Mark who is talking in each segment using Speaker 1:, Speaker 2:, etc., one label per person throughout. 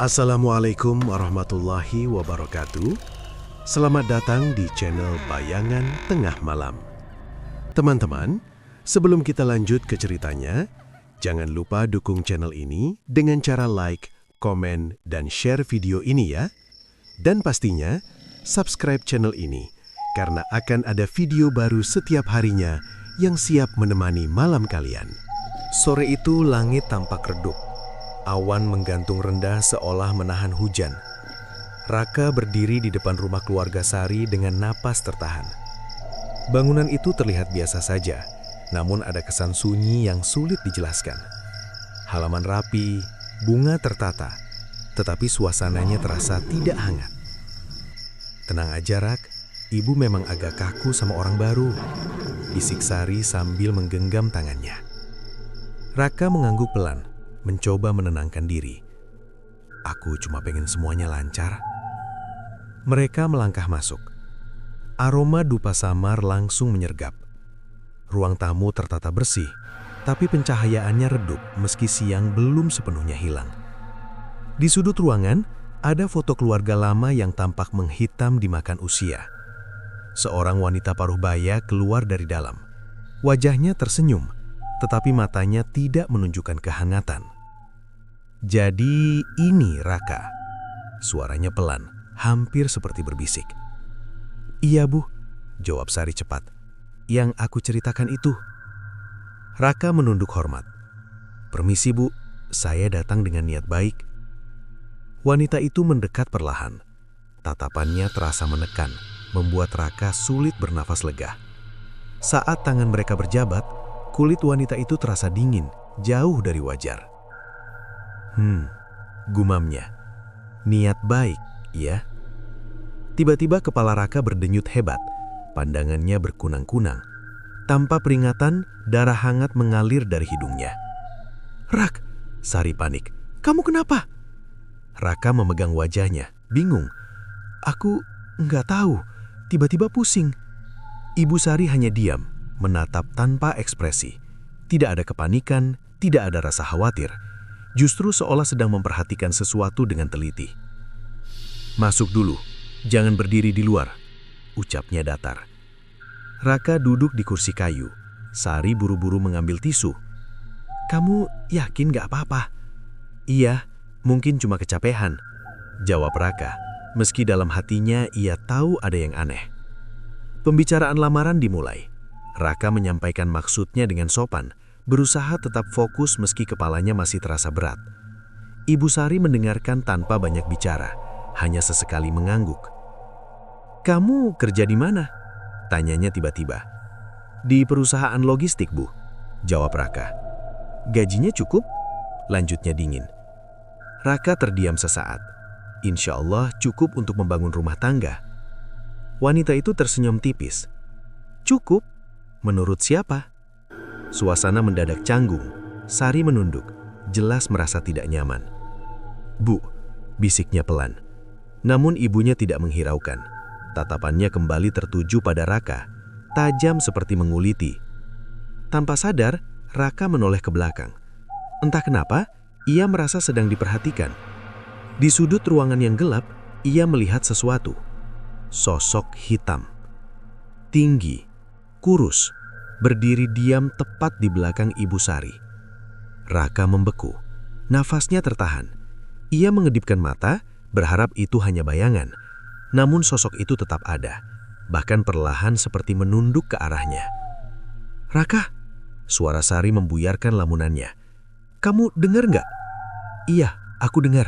Speaker 1: Assalamualaikum warahmatullahi wabarakatuh. Selamat datang di channel Bayangan Tengah Malam. Teman-teman, sebelum kita lanjut ke ceritanya, jangan lupa dukung channel ini dengan cara like, komen, dan share video ini ya. Dan pastinya, subscribe channel ini karena akan ada video baru setiap harinya yang siap menemani malam kalian. Sore itu langit tampak redup. Awan menggantung rendah seolah menahan hujan. Raka berdiri di depan rumah keluarga Sari dengan napas tertahan. Bangunan itu terlihat biasa saja, namun ada kesan sunyi yang sulit dijelaskan. Halaman rapi, bunga tertata, tetapi suasananya terasa tidak hangat. Tenang aja, Rak, ibu memang agak kaku sama orang baru, bisik Sari sambil menggenggam tangannya. Raka mengangguk pelan, mencoba menenangkan diri. Aku cuma pengen semuanya lancar. Mereka melangkah masuk. Aroma dupa samar langsung menyergap. Ruang tamu tertata bersih, tapi pencahayaannya redup meski siang belum sepenuhnya hilang. Di sudut ruangan, ada foto keluarga lama yang tampak menghitam dimakan usia. Seorang wanita paruh baya keluar dari dalam. Wajahnya tersenyum, tetapi matanya tidak menunjukkan kehangatan. Jadi ini Raka. Suaranya pelan, hampir seperti berbisik. Iya Bu, jawab Sari cepat. Yang aku ceritakan itu. Raka menunduk hormat. Permisi Bu, saya datang dengan niat baik. Wanita itu mendekat perlahan. Tatapannya terasa menekan, membuat Raka sulit bernafas lega. Saat tangan mereka berjabat, kulit wanita itu terasa dingin, jauh dari wajar. Gumamnya. Niat baik, ya. Tiba-tiba kepala Raka berdenyut hebat. Pandangannya berkunang-kunang. Tanpa peringatan, darah hangat mengalir dari hidungnya. Rak, Sari panik. Kamu kenapa? Raka memegang wajahnya, bingung. Aku nggak tahu, tiba-tiba pusing. Ibu Sari hanya diam, menatap tanpa ekspresi. Tidak ada kepanikan, tidak ada rasa khawatir. Justru seolah sedang memperhatikan sesuatu dengan teliti. Masuk dulu, jangan berdiri di luar, ucapnya datar. Raka duduk di kursi kayu. Sari buru-buru mengambil tisu. Kamu yakin gak apa-apa? Iya, mungkin cuma kecapean, jawab Raka, meski dalam hatinya ia tahu ada yang aneh. Pembicaraan lamaran dimulai. Raka menyampaikan maksudnya dengan sopan, berusaha tetap fokus meski kepalanya masih terasa berat. Ibu Sari mendengarkan tanpa banyak bicara, hanya sesekali mengangguk. Kamu kerja di mana? Tanyanya tiba-tiba. Di perusahaan logistik, Bu, jawab Raka. Gajinya cukup? Lanjutnya dingin. Raka terdiam sesaat. Insya Allah cukup untuk membangun rumah tangga. Wanita itu tersenyum tipis. Cukup? Menurut siapa? Suasana mendadak canggung. Sari menunduk, jelas merasa tidak nyaman. Bu, bisiknya pelan. Namun ibunya tidak menghiraukan. Tatapannya kembali tertuju pada Raka, tajam seperti menguliti. Tanpa sadar, Raka menoleh ke belakang. Entah kenapa, ia merasa sedang diperhatikan. Di sudut ruangan yang gelap, ia melihat sesuatu. Sosok hitam. Tinggi, kurus, berdiri diam tepat di belakang Ibu Sari. Raka membeku, nafasnya tertahan. Ia mengedipkan mata, berharap itu hanya bayangan. Namun sosok itu tetap ada, bahkan perlahan seperti menunduk ke arahnya. Raka, suara Sari membuyarkan lamunannya. Kamu dengar nggak? Iya, aku dengar,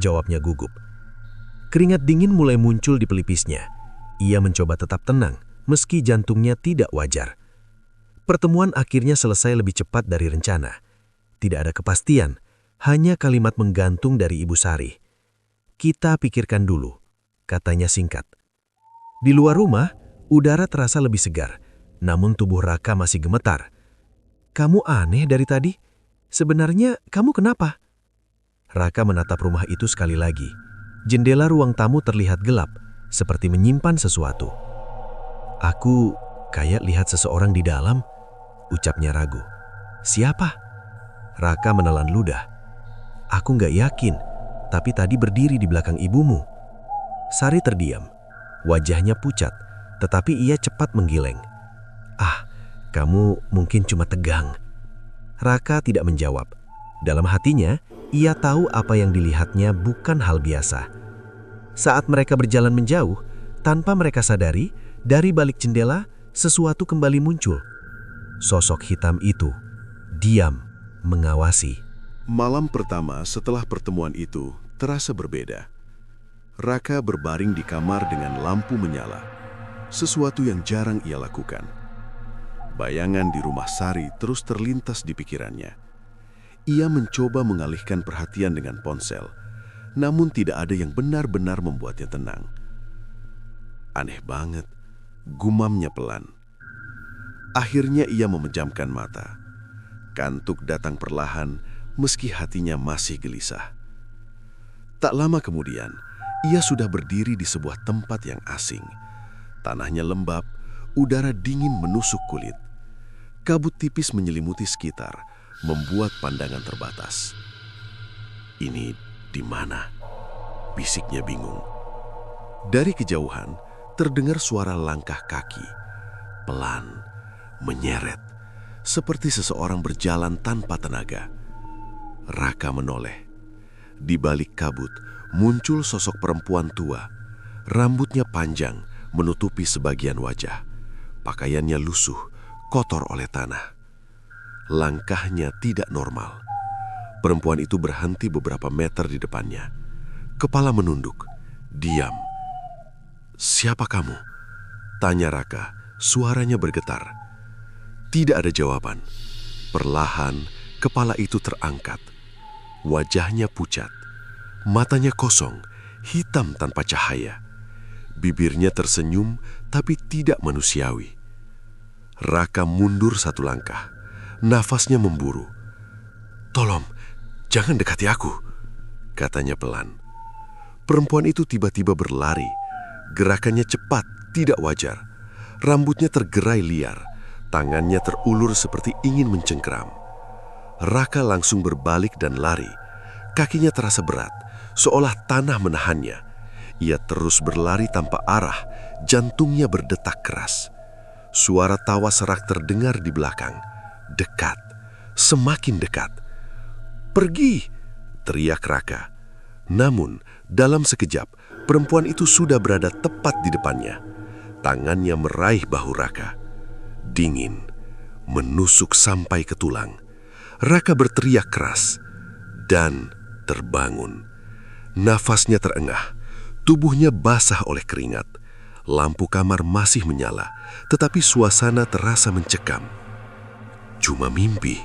Speaker 1: jawabnya gugup. Keringat dingin mulai muncul di pelipisnya. Ia mencoba tetap tenang, meski jantungnya tidak wajar. Pertemuan akhirnya selesai lebih cepat dari rencana. Tidak ada kepastian, hanya kalimat menggantung dari Ibu Sari. Kita pikirkan dulu, katanya singkat. Di luar rumah, udara terasa lebih segar, namun tubuh Raka masih gemetar. Kamu aneh dari tadi. Sebenarnya kamu kenapa? Raka menatap rumah itu sekali lagi. Jendela ruang tamu terlihat gelap, seperti menyimpan sesuatu. Aku kayak lihat seseorang di dalam, ucapnya ragu. Siapa? Raka menelan ludah. Aku nggak yakin, tapi tadi berdiri di belakang ibumu." Sari terdiam. Wajahnya pucat, tetapi ia cepat menggeleng. "Ah, kamu mungkin cuma tegang." Raka tidak menjawab. Dalam hatinya, ia tahu apa yang dilihatnya bukan hal biasa. Saat mereka berjalan menjauh, tanpa mereka sadari, dari balik jendela, sesuatu kembali muncul. Sosok hitam itu diam mengawasi.
Speaker 2: Malam pertama setelah pertemuan itu terasa berbeda. Raka berbaring di kamar dengan lampu menyala, sesuatu yang jarang ia lakukan. Bayangan di rumah Sari terus terlintas di pikirannya. Ia mencoba mengalihkan perhatian dengan ponsel, namun tidak ada yang benar-benar membuatnya tenang. "Aneh banget," gumamnya pelan. Akhirnya ia memejamkan mata. Kantuk datang perlahan, meski hatinya masih gelisah. Tak lama kemudian, ia sudah berdiri di sebuah tempat yang asing. Tanahnya lembab, udara dingin menusuk kulit. Kabut tipis menyelimuti sekitar, membuat pandangan terbatas. "Ini di mana?" bisiknya bingung. Dari kejauhan, terdengar suara langkah kaki. Pelan, menyeret, seperti seseorang berjalan tanpa tenaga. Raka menoleh. Di balik kabut, muncul sosok perempuan tua. Rambutnya panjang, menutupi sebagian wajah. Pakaiannya lusuh, kotor oleh tanah. Langkahnya tidak normal. Perempuan itu berhenti beberapa meter di depannya. Kepala menunduk, diam. "Siapa kamu?" tanya Raka, suaranya bergetar. Tidak ada jawaban. Perlahan, kepala itu terangkat. Wajahnya pucat, matanya kosong, hitam tanpa cahaya. Bibirnya tersenyum, tapi tidak manusiawi. Raka mundur satu langkah. Nafasnya memburu. "Tolong, jangan dekati aku," katanya pelan. Perempuan itu tiba-tiba berlari. Gerakannya cepat, tidak wajar. Rambutnya tergerai liar. Tangannya terulur seperti ingin mencengkeram. Raka langsung berbalik dan lari. Kakinya terasa berat, seolah tanah menahannya. Ia terus berlari tanpa arah, jantungnya berdetak keras. Suara tawa serak terdengar di belakang. Dekat, semakin dekat. "Pergi!" teriak Raka. Namun, dalam sekejap, perempuan itu sudah berada tepat di depannya. Tangannya meraih bahu Raka. Dingin, menusuk sampai ke tulang. Raka berteriak keras dan terbangun. Nafasnya terengah, tubuhnya basah oleh keringat. Lampu kamar masih menyala, tetapi suasana terasa mencekam. "Cuma mimpi,"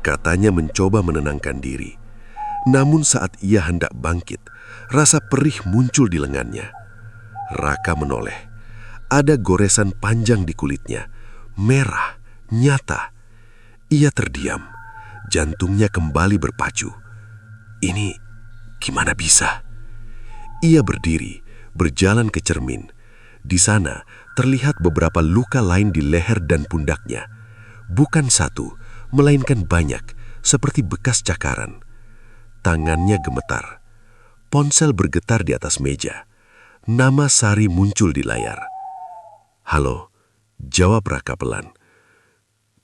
Speaker 2: katanya mencoba menenangkan diri. Namun saat ia hendak bangkit, rasa perih muncul di lengannya. Raka menoleh. Ada goresan panjang di kulitnya, merah, nyata. Ia terdiam, jantungnya kembali berpacu. Ini gimana bisa? Ia berdiri, berjalan ke cermin. Di sana terlihat beberapa luka lain di leher dan pundaknya. Bukan satu, melainkan banyak, seperti bekas cakaran. Tangannya gemetar. Ponsel bergetar di atas meja. Nama Sari muncul di layar. "Halo," jawab Raka pelan.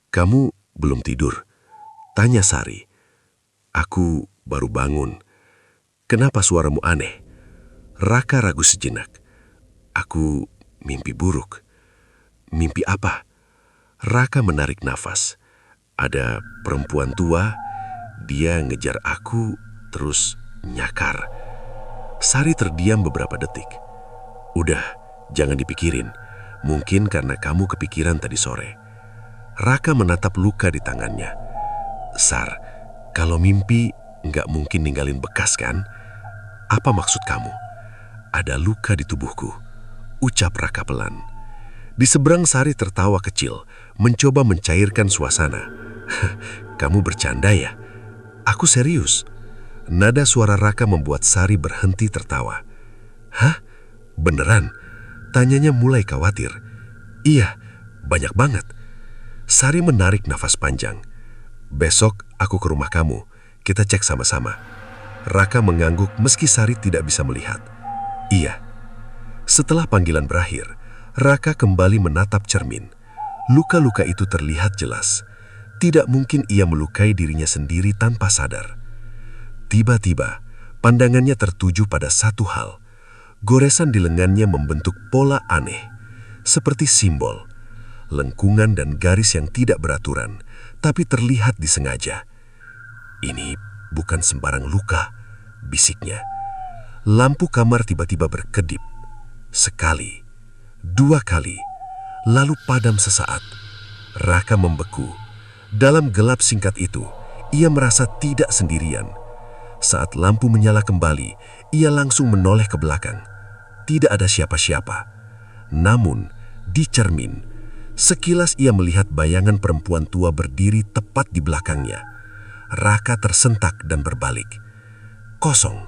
Speaker 2: "Kamu belum tidur?" tanya Sari. "Aku baru bangun." "Kenapa suaramu aneh?" Raka ragu sejenak. "Aku mimpi buruk." "Mimpi apa?" Raka menarik nafas. "Ada perempuan tua, dia ngejar aku, terus nyakar." Sari terdiam beberapa detik. "Udah, jangan dipikirin. Mungkin karena kamu kepikiran tadi sore." Raka menatap luka di tangannya. "Sar, kalau mimpi nggak mungkin ninggalin bekas kan? Apa maksud kamu?" "Ada luka di tubuhku," ucap Raka pelan. Di seberang Sari tertawa kecil, mencoba mencairkan suasana. "Kamu bercanda ya? Aku serius." Nada suara Raka membuat Sari berhenti tertawa. "Hah? Beneran?" tanyanya mulai khawatir. "Iya, banyak banget." Sari menarik nafas panjang. "Besok aku ke rumah kamu, kita cek sama-sama."
Speaker 3: Raka mengangguk meski Sari tidak bisa melihat. Iya. Setelah panggilan berakhir, Raka kembali menatap cermin. Luka-luka itu terlihat jelas. Tidak mungkin ia melukai dirinya sendiri tanpa sadar. Tiba-tiba, pandangannya tertuju pada satu hal. Goresan di lengannya membentuk pola aneh, seperti simbol, lengkungan dan garis yang tidak beraturan, tapi terlihat disengaja. Ini bukan sembarang luka, bisiknya. Lampu kamar tiba-tiba berkedip. Sekali, dua kali, lalu padam sesaat. Raka membeku. Dalam gelap singkat itu, ia merasa tidak sendirian. Saat lampu menyala kembali, ia langsung menoleh ke belakang. Tidak ada siapa-siapa. Namun, di cermin, sekilas ia melihat bayangan perempuan tua berdiri tepat di belakangnya. Raka tersentak dan berbalik. Kosong,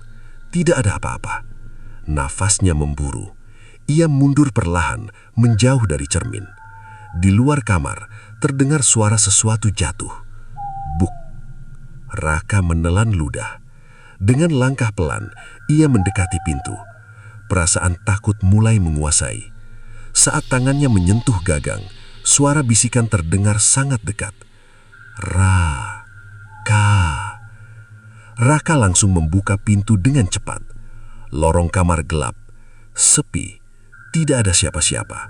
Speaker 3: tidak ada apa-apa. Nafasnya memburu. Ia mundur perlahan, menjauh dari cermin. Di luar kamar, terdengar suara sesuatu jatuh. Buk. Raka menelan ludah. Dengan langkah pelan, ia mendekati pintu. Perasaan takut mulai menguasai. Saat tangannya menyentuh gagang, suara bisikan terdengar sangat dekat. Raka. Raka langsung membuka pintu dengan cepat. Lorong kamar gelap, sepi. Tidak ada siapa-siapa.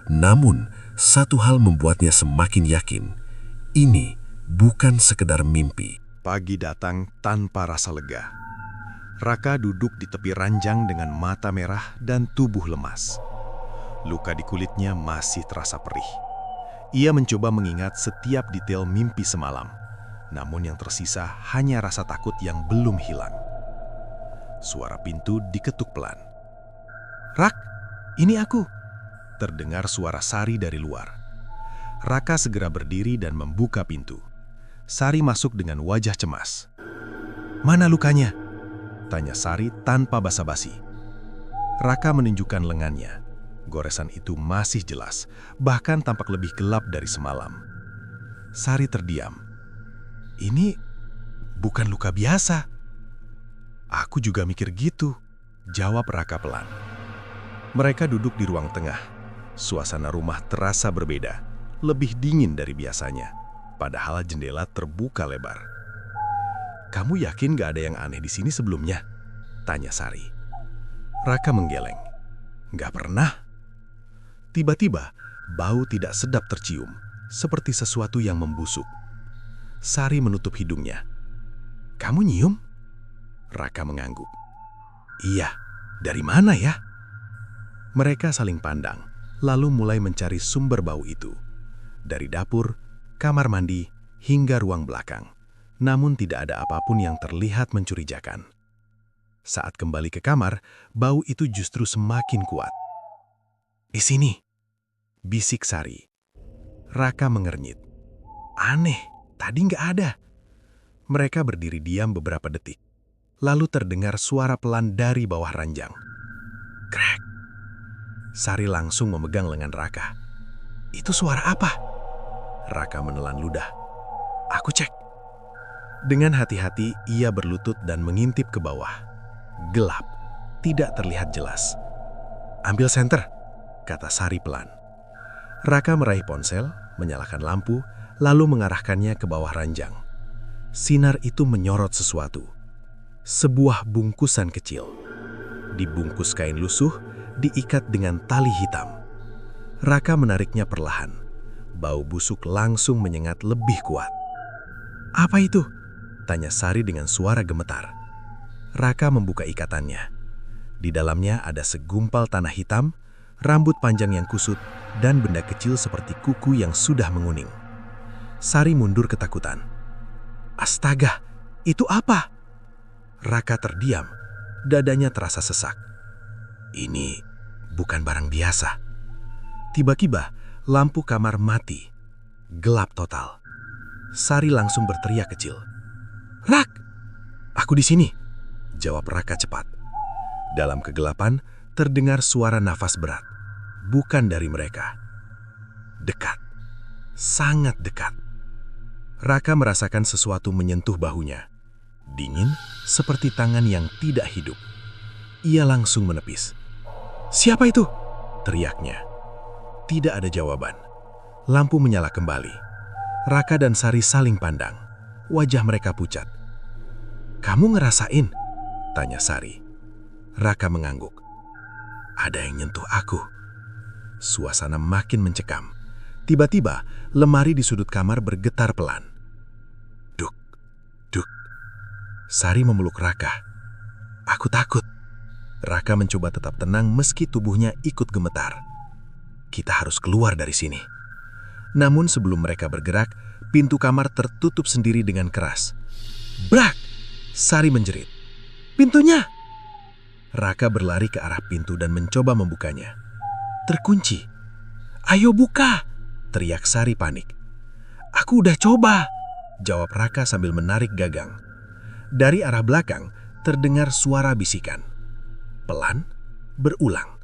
Speaker 3: Namun, satu hal membuatnya semakin yakin. Ini bukan sekedar mimpi.
Speaker 2: Pagi datang tanpa rasa lega. Raka duduk di tepi ranjang dengan mata merah dan tubuh lemas. Luka di kulitnya masih terasa perih. Ia mencoba mengingat setiap detail mimpi semalam. Namun yang tersisa hanya rasa takut yang belum hilang. Suara pintu diketuk pelan. "Rak, ini aku," terdengar suara Sari dari luar. Raka segera berdiri dan membuka pintu. Sari masuk dengan wajah cemas. "Mana lukanya?" tanya Sari tanpa basa-basi. Raka menunjukkan lengannya. Goresan itu masih jelas, bahkan tampak lebih gelap dari semalam. Sari terdiam. "Ini bukan luka biasa." "Aku juga mikir gitu," jawab Raka pelan. Mereka duduk di ruang tengah. Suasana rumah terasa berbeda, lebih dingin dari biasanya, padahal jendela terbuka lebar. "Kamu yakin gak ada yang aneh di sini sebelumnya?" tanya Sari. Raka menggeleng. "Gak pernah." Tiba-tiba, bau tidak sedap tercium, seperti sesuatu yang membusuk. Sari menutup hidungnya. "Kamu nyium?" Raka mengangguk. "Iya, dari mana ya?" Mereka saling pandang, lalu mulai mencari sumber bau itu. Dari dapur, kamar mandi, hingga ruang belakang. Namun tidak ada apapun yang terlihat mencurigakan. Saat kembali ke kamar, bau itu justru semakin kuat. "Di sini," bisik Sari. Raka mengernyit. "Aneh, tadi nggak ada." Mereka berdiri diam beberapa detik. Lalu terdengar suara pelan dari bawah ranjang. Krek. Sari langsung memegang lengan Raka. "Itu suara apa?" Raka menelan ludah. "Aku cek." Dengan hati-hati, ia berlutut dan mengintip ke bawah. Gelap, tidak terlihat jelas. "Ambil senter," kata Sari pelan. Raka meraih ponsel, menyalakan lampu, lalu mengarahkannya ke bawah ranjang. Sinar itu menyorot sesuatu. Sebuah bungkusan kecil. Dibungkus kain lusuh, diikat dengan tali hitam. Raka menariknya perlahan. Bau busuk langsung menyengat lebih kuat. "Apa itu?" tanya Sari dengan suara gemetar. Raka membuka ikatannya. Di dalamnya ada segumpal tanah hitam, rambut panjang yang kusut, dan benda kecil seperti kuku yang sudah menguning. Sari mundur ketakutan. "Astaga, itu apa?" Raka terdiam, dadanya terasa sesak. Ini bukan barang biasa. Tiba-tiba, lampu kamar mati. Gelap total. Sari langsung berteriak kecil. "Rak, aku di sini," jawab Raka cepat. Dalam kegelapan, terdengar suara nafas berat. Bukan dari mereka. Dekat. Sangat dekat. Raka merasakan sesuatu menyentuh bahunya.
Speaker 1: dingin seperti tangan yang tidak hidup. Ia langsung menepis. "Siapa itu?" teriaknya. Tidak ada jawaban. Lampu menyala kembali. Raka dan Sari saling pandang. Wajah mereka pucat. "Kamu ngerasain?" tanya Sari. Raka mengangguk. "Ada yang nyentuh aku." Suasana makin mencekam. Tiba-tiba, lemari di sudut kamar bergetar pelan. Duk, duk. Sari memeluk Raka. "Aku takut." Raka mencoba tetap tenang meski tubuhnya ikut gemetar. "Kita harus keluar dari sini." Namun sebelum mereka bergerak, pintu kamar tertutup sendiri dengan keras. Brak! Sari menjerit. "Pintunya!" Raka berlari ke arah pintu dan mencoba membukanya. Terkunci. "Ayo buka!" teriak Sari panik. "Aku udah coba!" jawab Raka sambil menarik gagang. Dari arah belakang terdengar suara bisikan. Pelan, berulang.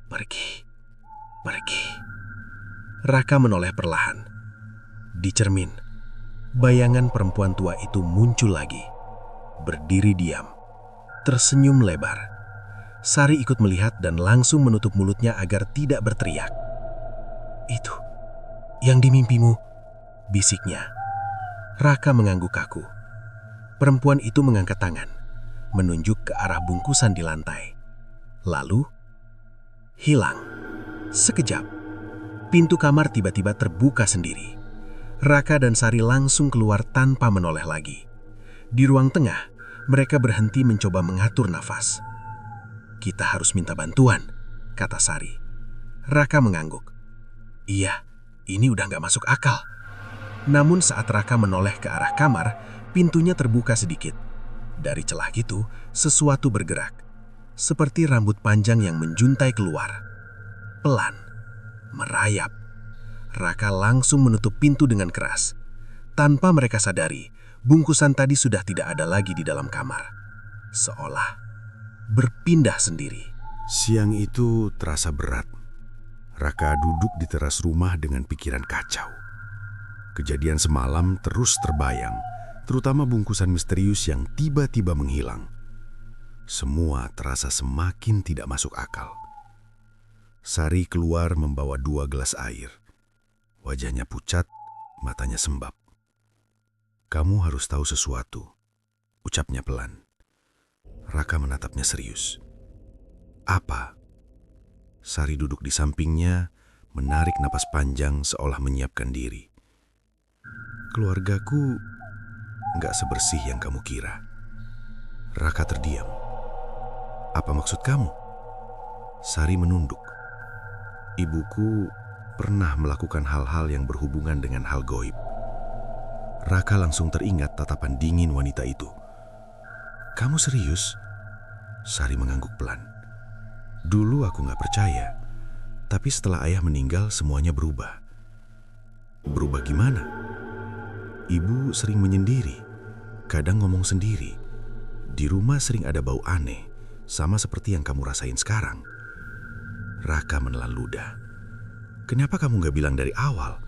Speaker 1: "Pergi, pergi." Raka menoleh perlahan. Di cermin, bayangan perempuan tua itu muncul lagi. Berdiri diam, tersenyum lebar. Sari ikut melihat dan langsung menutup mulutnya agar tidak berteriak. "Itu yang di mimpimu," bisiknya. Raka mengangguk kaku. Perempuan itu mengangkat tangan, menunjuk ke arah bungkusan di lantai. Lalu, hilang. Sekejap, pintu kamar tiba-tiba terbuka sendiri. Raka dan Sari langsung keluar tanpa menoleh lagi. Di ruang tengah, mereka berhenti mencoba mengatur nafas. "Kita harus minta bantuan," kata Sari. Raka mengangguk. "Iya, ini udah gak masuk akal." Namun saat Raka menoleh ke arah kamar, pintunya terbuka sedikit. Dari celah itu, sesuatu bergerak. Seperti rambut panjang yang menjuntai keluar. Pelan, merayap. Raka langsung menutup pintu dengan keras. Tanpa mereka sadari, bungkusan tadi sudah tidak ada lagi di dalam kamar. Seolah berpindah sendiri.
Speaker 2: Siang itu terasa berat. Raka duduk di teras rumah dengan pikiran kacau. Kejadian semalam terus terbayang, terutama bungkusan misterius yang tiba-tiba menghilang. Semua terasa semakin tidak masuk akal. Sari keluar membawa 2 gelas air. Wajahnya pucat, matanya sembab. "Kamu harus tahu sesuatu," ucapnya pelan. Raka menatapnya serius. "Apa?" Sari duduk di sampingnya, menarik napas panjang seolah menyiapkan diri. "Keluargaku nggak sebersih yang kamu kira." Raka terdiam. "Apa maksud kamu?" Sari menunduk. "Ibuku pernah melakukan hal-hal yang berhubungan dengan hal gaib." Raka langsung teringat tatapan dingin wanita itu. "Kamu serius?" Sari mengangguk pelan. "Dulu aku gak percaya, tapi setelah ayah meninggal semuanya berubah." "Berubah gimana?" "Ibu sering menyendiri, kadang ngomong sendiri. Di rumah sering ada bau aneh, sama seperti yang kamu rasain sekarang." Raka menelan ludah. "Kenapa kamu gak bilang dari awal?"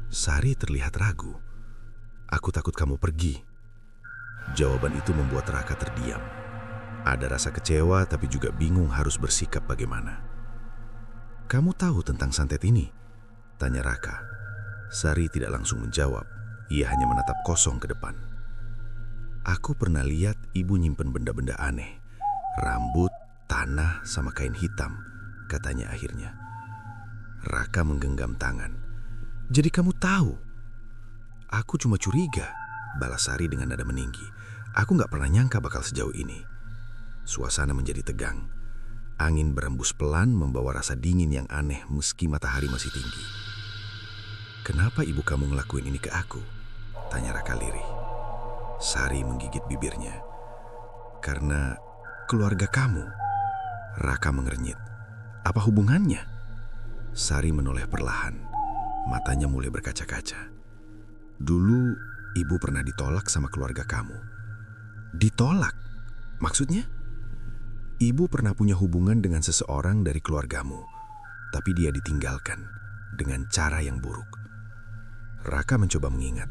Speaker 2: Sari terlihat ragu. "Aku takut kamu pergi." Jawaban itu membuat Raka terdiam. Ada rasa kecewa tapi juga bingung harus bersikap bagaimana. "Kamu tahu tentang santet ini?" tanya Raka. Sari tidak langsung menjawab. Ia hanya menatap kosong ke depan. "Aku pernah lihat ibu nyimpen benda-benda aneh. Rambut, tanah, sama kain hitam," katanya akhirnya. Raka menggenggam tangan. "Jadi kamu tahu?" "Aku cuma curiga," balas Sari dengan nada meninggi. "Aku gak pernah nyangka bakal sejauh ini." Suasana menjadi tegang. Angin berembus pelan membawa rasa dingin yang aneh meski matahari masih tinggi. "Kenapa ibu kamu ngelakuin ini ke aku?" tanya Raka lirih. Sari menggigit bibirnya. "Karena keluarga kamu." Raka mengernyit. "Apa hubungannya?" Sari menoleh perlahan. Matanya mulai berkaca-kaca. "Dulu ibu pernah ditolak sama keluarga kamu." "Ditolak? Maksudnya?" "Ibu pernah punya hubungan dengan seseorang dari keluargamu, tapi dia ditinggalkan dengan cara yang buruk." Raka mencoba mengingat.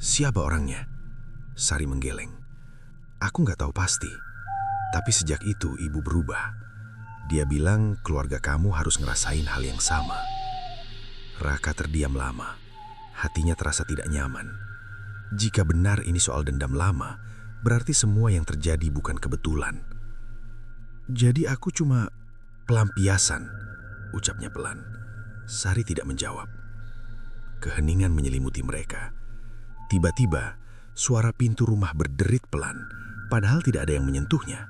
Speaker 2: "Siapa orangnya?" Sari menggeleng.
Speaker 1: Aku nggak tahu pasti, tapi sejak itu ibu berubah. Dia bilang keluarga kamu harus ngerasain hal yang sama. Raka terdiam lama. Hatinya terasa tidak nyaman. Jika benar ini soal dendam lama, berarti semua yang terjadi bukan kebetulan. Jadi aku cuma pelampiasan, ucapnya pelan. Sari tidak menjawab. Keheningan menyelimuti mereka. Tiba-tiba, suara pintu rumah berderit pelan, padahal tidak ada yang menyentuhnya.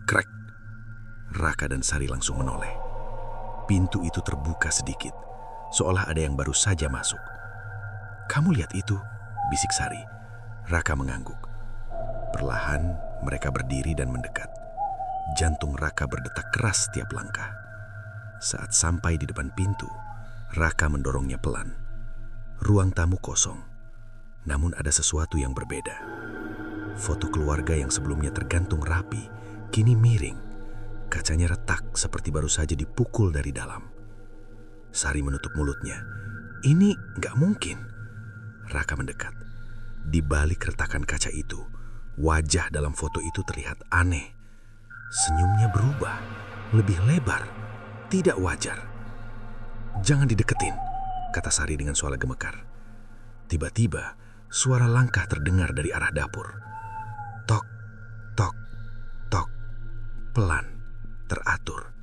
Speaker 1: Krek! Raka dan Sari langsung menoleh. Pintu itu terbuka sedikit, seolah ada yang baru saja masuk. "Kamu lihat itu?" bisik Sari. Raka mengangguk. Perlahan mereka berdiri dan mendekat. Jantung Raka berdetak keras setiap langkah. Saat sampai di depan pintu, Raka mendorongnya pelan. Ruang tamu kosong, namun ada sesuatu yang berbeda. Foto keluarga yang sebelumnya tergantung rapi, kini miring. Kacanya retak seperti baru saja dipukul dari dalam. Sari menutup mulutnya. "Ini nggak mungkin." Raka mendekat. Di balik retakan kaca itu, wajah dalam foto itu terlihat aneh. Senyumnya berubah, lebih lebar, tidak wajar. "Jangan dideketin," kata Sari dengan suara gemetar. Tiba-tiba, suara langkah terdengar dari arah dapur. Tok, tok, tok, pelan, teratur.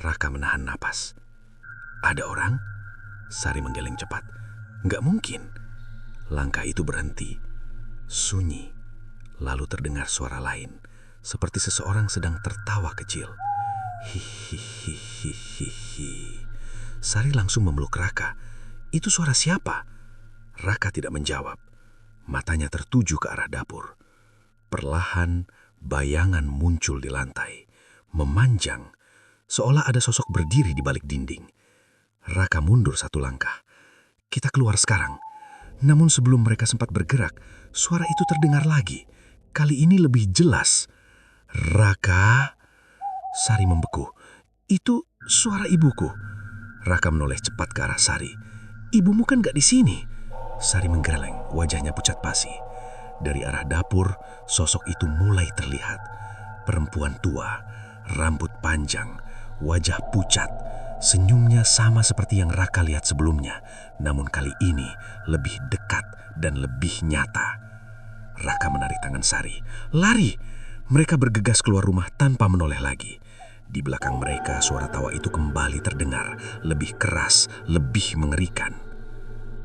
Speaker 1: Raka menahan napas. "Ada orang?" Sari menggeleng cepat. "Nggak mungkin." Langkah itu berhenti. Sunyi. Lalu terdengar suara lain, seperti seseorang sedang tertawa kecil. Hihihihihi. Sari langsung memeluk Raka. "Itu suara siapa?" Raka tidak menjawab. Matanya tertuju ke arah dapur. Perlahan, bayangan muncul di lantai. Memanjang, seolah ada sosok berdiri di balik dinding. Raka mundur satu langkah. "Kita keluar sekarang." Namun sebelum mereka sempat bergerak, suara itu terdengar lagi. Kali ini lebih jelas. "Raka?" Sari membeku. "Itu suara ibuku." Raka menoleh cepat ke arah Sari. "Ibumu kan gak di sini." Sari menggeleng, wajahnya pucat pasi. Dari arah dapur, sosok itu mulai terlihat. Perempuan tua, rambut panjang, wajah pucat. Senyumnya sama seperti yang Raka lihat sebelumnya, namun kali ini lebih dekat dan lebih nyata. Raka menarik tangan Sari. "Lari!" Mereka bergegas keluar rumah tanpa menoleh lagi. Di belakang mereka, suara tawa itu kembali terdengar, lebih keras, lebih mengerikan.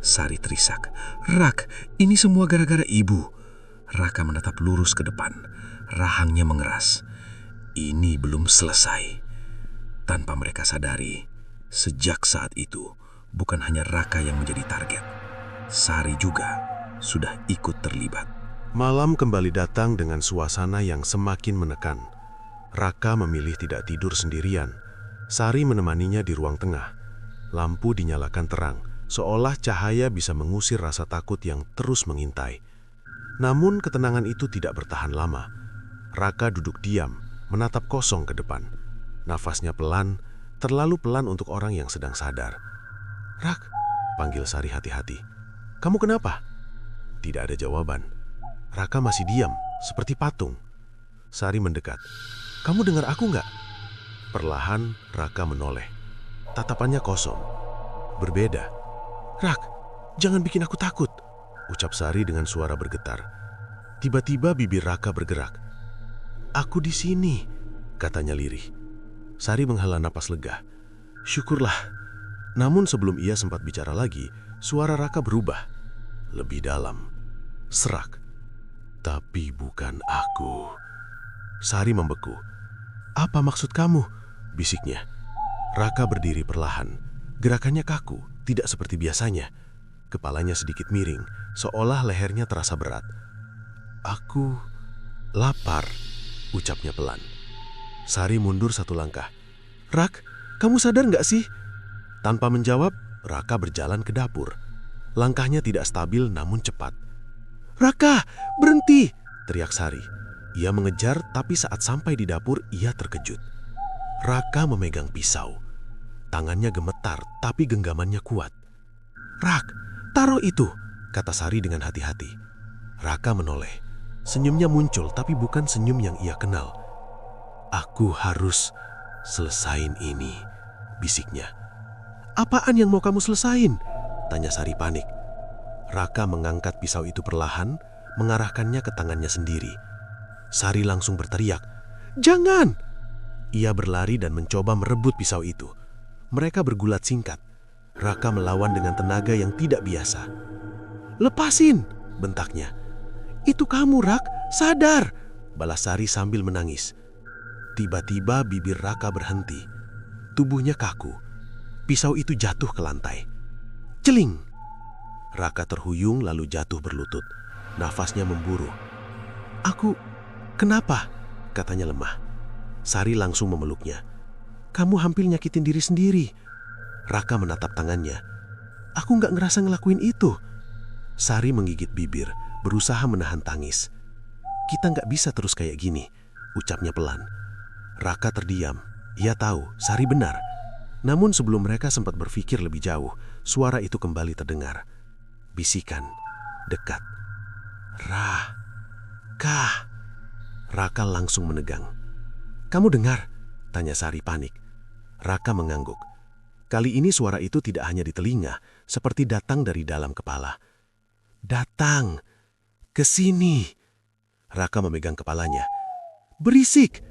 Speaker 1: Sari terisak, "Rak, ini semua gara-gara ibu." Raka menatap lurus ke depan. Rahangnya mengeras. Ini belum selesai. Tanpa mereka sadari, sejak saat itu, bukan hanya Raka yang menjadi target. Sari juga sudah ikut terlibat.
Speaker 2: Malam kembali datang dengan suasana yang semakin menekan. Raka memilih tidak tidur sendirian. Sari menemaninya di ruang tengah. Lampu dinyalakan terang, seolah cahaya bisa mengusir rasa takut yang terus mengintai. Namun ketenangan itu tidak bertahan lama. Raka duduk diam, menatap kosong ke depan. Nafasnya pelan, terlalu pelan untuk orang yang sedang sadar. "Rak," panggil Sari hati-hati. "Kamu kenapa?" Tidak ada jawaban. Raka masih diam, seperti patung. Sari mendekat. "Kamu dengar aku nggak?" Perlahan, Raka menoleh. Tatapannya kosong. Berbeda. "Rak, jangan bikin aku takut," ucap Sari dengan suara bergetar. Tiba-tiba bibir Raka bergerak. "Aku di sini," katanya lirih. Sari menghela napas lega. "Syukurlah." Namun sebelum ia sempat bicara lagi, suara Raka berubah. Lebih dalam. Serak. "Tapi bukan aku." Sari membeku. "Apa maksud kamu?" bisiknya. Raka berdiri perlahan. Gerakannya kaku, tidak seperti biasanya. Kepalanya sedikit miring, seolah lehernya terasa berat. "Aku lapar," ucapnya pelan. Sari mundur satu langkah. "Rak, kamu sadar nggak sih?" Tanpa menjawab, Raka berjalan ke dapur. Langkahnya tidak stabil namun cepat. "Raka, berhenti!" teriak Sari. Ia mengejar, tapi saat sampai di dapur, ia terkejut. Raka memegang pisau. Tangannya gemetar, tapi genggamannya kuat. "Rak, taruh itu," kata Sari dengan hati-hati. Raka menoleh.
Speaker 1: Senyumnya muncul, tapi bukan senyum yang ia kenal. "Aku harus selesain ini," bisiknya. "Apaan yang mau kamu selesain?" tanya Sari panik. Raka mengangkat pisau itu perlahan, mengarahkannya ke tangannya sendiri. Sari langsung berteriak, "Jangan!" Ia berlari dan mencoba merebut pisau itu. Mereka bergulat singkat. Raka melawan dengan tenaga yang tidak biasa. "Lepasin!" bentaknya. "Itu kamu, Rak, sadar!" balas Sari sambil menangis. Tiba-tiba bibir Raka berhenti. Tubuhnya kaku. Pisau itu jatuh ke lantai. Celing! Raka terhuyung lalu jatuh berlutut. Nafasnya memburu. Kenapa?" katanya lemah. Sari langsung memeluknya. "Kamu hampir nyakitin diri sendiri." Raka menatap tangannya. "Aku nggak ngerasa ngelakuin itu." Sari menggigit bibir, berusaha menahan tangis. "Kita nggak bisa terus kayak gini," ucapnya pelan. Raka terdiam. Ia tahu Sari benar. Namun sebelum mereka sempat berpikir lebih jauh, suara itu kembali terdengar. Bisikan, dekat. "Raka." Raka langsung menegang. "Kamu dengar?" tanya Sari panik. Raka mengangguk. Kali ini suara itu tidak hanya di telinga, seperti datang dari dalam kepala. "Datang, ke sini." Raka memegang kepalanya. "Berisik!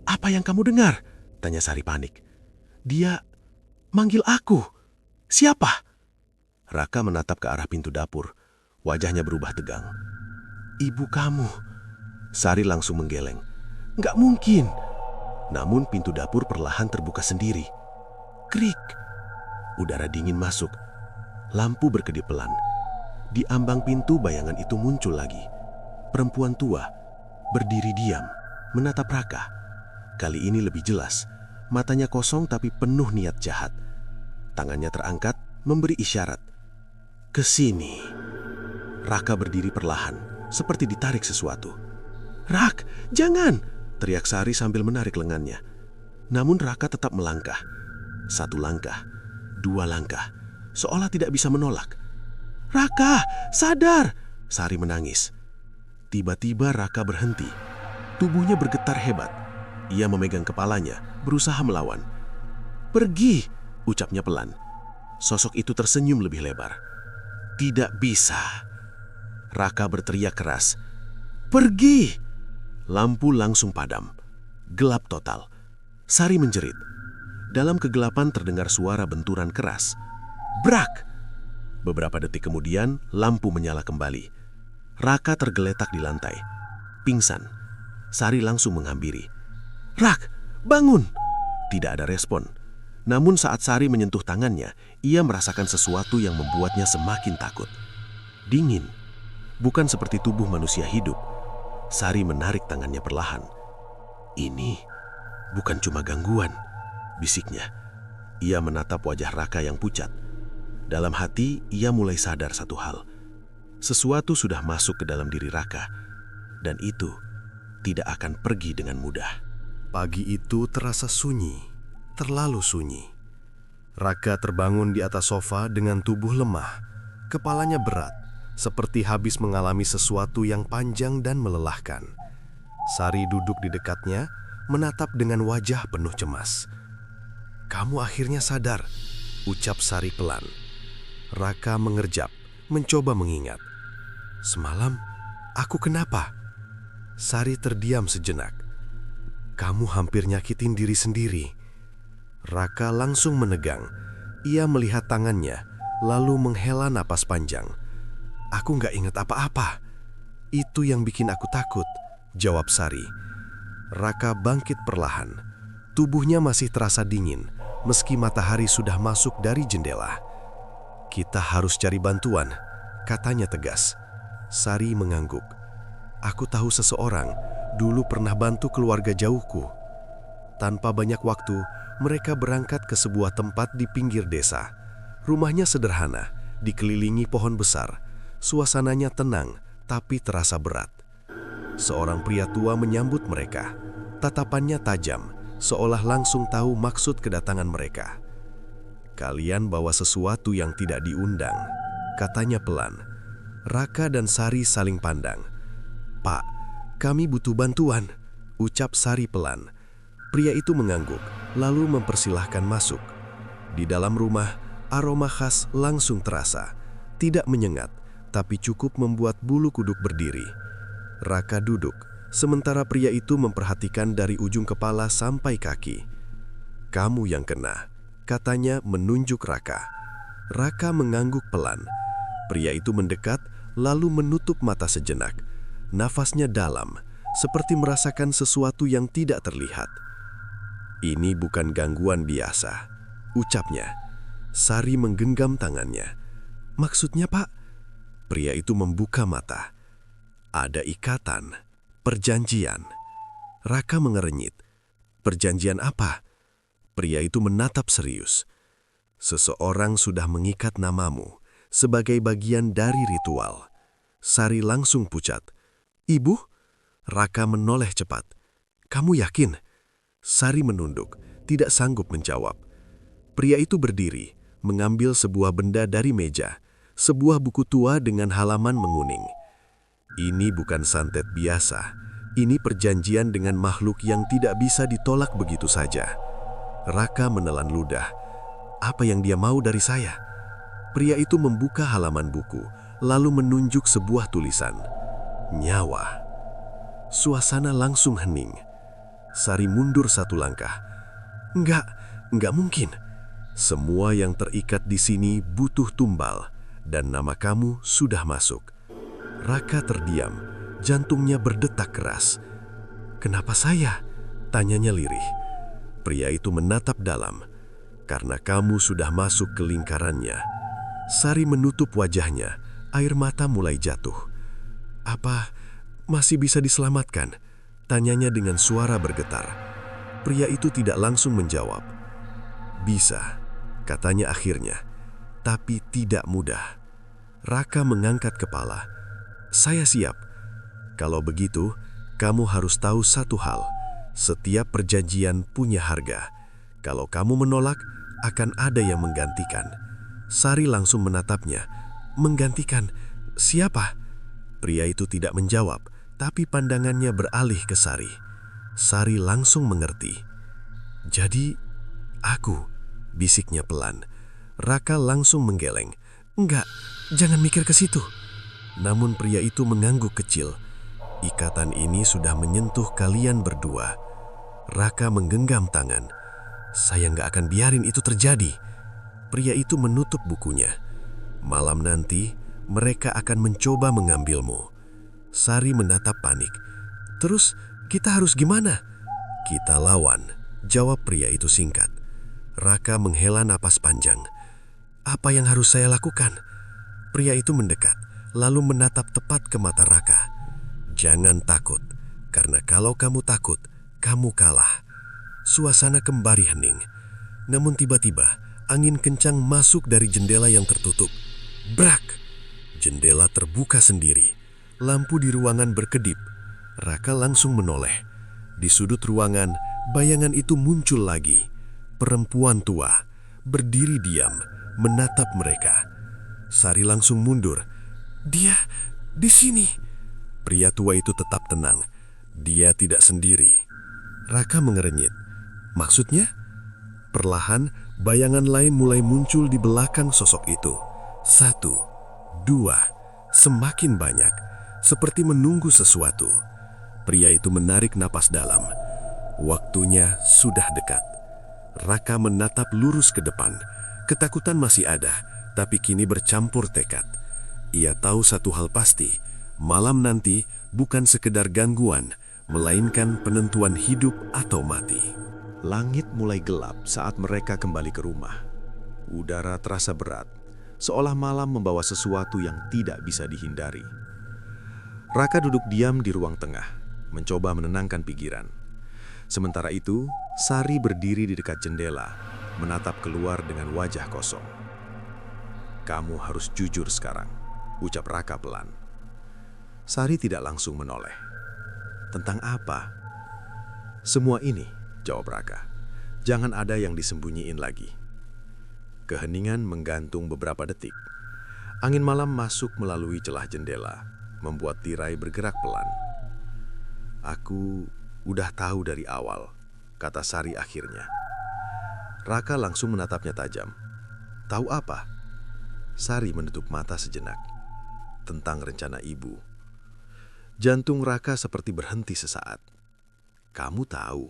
Speaker 1: Apa yang kamu dengar?" tanya Sari panik. "Dia manggil aku. Siapa?" Raka menatap ke arah pintu dapur. Wajahnya berubah tegang. "Ibu kamu." Sari langsung menggeleng. "Nggak mungkin." Namun pintu dapur perlahan terbuka sendiri. Krik! Udara dingin masuk. Lampu berkedip pelan. Di ambang pintu bayangan itu muncul lagi. Perempuan tua, berdiri diam, menatap Raka. Kali ini lebih jelas. Matanya kosong tapi penuh niat jahat. Tangannya terangkat, memberi isyarat. "Ke sini." Raka berdiri perlahan, seperti ditarik sesuatu. "Rak, jangan!" teriak Sari sambil menarik lengannya. Namun Raka tetap melangkah. 1 langkah, 2 langkah, seolah tidak bisa menolak. "Raka, sadar!" Sari menangis. Tiba-tiba Raka berhenti. Tubuhnya bergetar hebat. Ia memegang kepalanya, berusaha melawan. "Pergi!" ucapnya pelan. Sosok itu tersenyum lebih lebar. "Tidak bisa!" Raka berteriak keras. "Pergi!" Lampu langsung padam. Gelap total. Sari menjerit. Dalam kegelapan terdengar suara benturan keras. Brak! Beberapa detik kemudian, lampu menyala kembali. Raka tergeletak di lantai. Pingsan. Sari langsung menghampiri. "Rak, bangun!" Tidak ada respon. Namun saat Sari menyentuh tangannya, ia merasakan sesuatu yang membuatnya semakin takut. Dingin. Bukan seperti tubuh manusia hidup. Sari menarik tangannya perlahan. "Ini bukan cuma gangguan," bisiknya. Ia menatap wajah Raka yang pucat. Dalam hati, ia mulai sadar satu hal. Sesuatu sudah masuk ke dalam diri Raka, dan itu tidak akan pergi dengan mudah.
Speaker 3: Pagi itu terasa sunyi, terlalu sunyi. Raka terbangun di atas sofa dengan tubuh lemah, kepalanya berat, seperti habis mengalami sesuatu yang panjang dan melelahkan. Sari duduk di dekatnya, menatap dengan wajah penuh cemas. "Kamu akhirnya sadar," ucap Sari pelan. Raka mengerjap, mencoba mengingat. "Semalam, aku kenapa?" Sari terdiam sejenak. "Kamu hampir nyakitin diri sendiri." Raka langsung menegang. Ia melihat tangannya, lalu menghela napas panjang. "Aku nggak ingat apa-apa." "Itu yang bikin aku takut," jawab Sari. Raka bangkit perlahan. Tubuhnya masih terasa dingin, meski matahari sudah masuk dari jendela. "Kita harus cari bantuan," katanya tegas. Sari mengangguk. "Aku tahu seseorang, dulu pernah bantu keluarga jauhku." Tanpa banyak waktu, mereka berangkat ke sebuah tempat di pinggir desa. Rumahnya sederhana, dikelilingi pohon besar. Suasananya tenang, tapi terasa berat. Seorang pria tua menyambut mereka. Tatapannya tajam, seolah langsung tahu maksud kedatangan mereka. "Kalian bawa sesuatu yang tidak diundang," katanya pelan. Raka dan Sari saling pandang.
Speaker 2: "Pak, kami butuh bantuan," ucap Sari pelan. Pria itu mengangguk, lalu mempersilahkan masuk. Di dalam rumah, aroma khas langsung terasa. Tidak menyengat, tapi cukup membuat bulu kuduk berdiri. Raka duduk, sementara pria itu memperhatikan dari ujung kepala sampai kaki. "Kamu yang kena," katanya menunjuk Raka. Raka mengangguk pelan. Pria itu mendekat, lalu menutup mata sejenak. Nafasnya dalam, seperti merasakan sesuatu yang tidak terlihat. "Ini bukan gangguan biasa," ucapnya. Sari menggenggam tangannya. "Maksudnya, Pak?" Pria itu membuka mata. "Ada ikatan, perjanjian." Raka mengerenyit. "Perjanjian apa?" Pria itu menatap serius. "Seseorang sudah mengikat namamu sebagai bagian dari ritual." Sari langsung pucat. "Ibu?" Raka menoleh cepat. "Kamu yakin?" Sari menunduk, tidak sanggup menjawab. Pria itu berdiri, mengambil sebuah benda dari meja. Sebuah buku tua dengan halaman menguning. "Ini bukan santet biasa. Ini perjanjian dengan makhluk yang tidak bisa ditolak begitu saja." Raka menelan ludah. Apa yang dia mau dari saya? Pria itu membuka halaman buku, lalu menunjuk sebuah tulisan. "Nyawa." Suasana langsung hening. Sari mundur satu langkah. Enggak mungkin. "Semua yang terikat di sini butuh tumbal. Dan nama kamu sudah masuk." Raka terdiam, jantungnya berdetak keras. "Kenapa saya?" tanyanya lirih. Pria itu menatap dalam. "Karena kamu sudah masuk ke lingkarannya." Sari menutup wajahnya, air mata mulai jatuh. "Apa masih bisa diselamatkan?" tanyanya dengan suara bergetar. Pria itu tidak langsung menjawab. "Bisa," katanya akhirnya. "Tapi tidak mudah." Raka mengangkat kepala. "Saya siap." "Kalau begitu, kamu harus tahu satu hal. Setiap perjanjian punya harga. Kalau kamu menolak, akan ada yang menggantikan." Sari langsung menatapnya. "Menggantikan siapa?" Pria itu tidak menjawab, tapi pandangannya beralih ke Sari. Sari langsung mengerti. "Jadi, aku," bisiknya pelan. Raka langsung menggeleng. "Enggak, jangan mikir ke situ." Namun pria itu mengangguk kecil. "Ikatan ini sudah menyentuh kalian berdua." Raka menggenggam tangan. "Saya nggak akan biarin itu terjadi." Pria itu menutup bukunya. "Malam nanti, mereka akan mencoba mengambilmu." Sari menatap panik. "Terus, kita harus gimana?" "Kita lawan," jawab pria itu singkat. Raka menghela napas panjang. "Apa yang harus saya lakukan?" Pria itu mendekat, lalu menatap tepat ke mata Raka. "Jangan takut, karena kalau kamu takut, kamu kalah." Suasana kembali hening. Namun tiba-tiba, angin kencang masuk dari jendela yang tertutup. Brak! Jendela terbuka sendiri. Lampu di ruangan berkedip. Raka langsung menoleh. Di sudut ruangan, bayangan itu muncul lagi. Perempuan tua, berdiri diam, menatap mereka. Sari langsung mundur. "Dia di sini." Pria tua itu tetap tenang. Dia tidak sendiri. Raka mengerenyit. "Maksudnya?" Perlahan, bayangan lain mulai muncul di belakang sosok itu. 1, 2, semakin banyak, seperti menunggu sesuatu. Pria itu menarik napas dalam. Waktunya sudah dekat. Raka menatap lurus ke depan. Ketakutan masih ada, tapi kini bercampur tekad. Ia tahu satu hal pasti, malam nanti bukan sekedar gangguan, melainkan penentuan hidup atau mati.
Speaker 4: Langit mulai gelap saat mereka kembali ke rumah. Udara terasa berat, seolah malam membawa sesuatu yang tidak bisa dihindari. Raka duduk diam di ruang tengah, mencoba menenangkan pikiran. Sementara itu, Sari berdiri di dekat jendela, menatap keluar dengan wajah kosong. "Kamu harus jujur sekarang," ucap Raka pelan. Sari tidak langsung menoleh. "Tentang apa?" "Semua ini," jawab Raka. "Jangan ada yang disembunyiin lagi." Keheningan menggantung beberapa detik. Angin malam masuk melalui celah jendela, membuat tirai bergerak pelan. Aku udah tahu dari awal, kata Sari akhirnya. Raka langsung menatapnya tajam. Tahu apa? Sari menutup mata sejenak. Tentang rencana ibu. Jantung Raka seperti berhenti sesaat. Kamu tahu,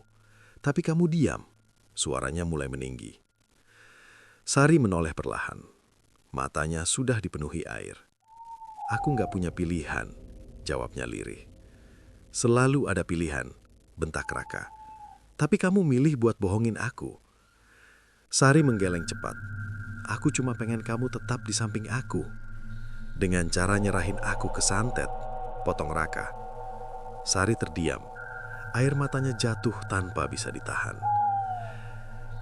Speaker 4: tapi kamu diam. Suaranya mulai meninggi. Sari menoleh perlahan. Matanya sudah dipenuhi air. Aku nggak punya pilihan, jawabnya lirih. Selalu ada pilihan, bentak Raka. Tapi kamu milih buat bohongin aku. Sari menggeleng cepat. Aku cuma pengen kamu tetap di samping aku. Dengan cara nyerahin aku ke santet, potong Raka. Sari terdiam. Air matanya jatuh tanpa bisa ditahan.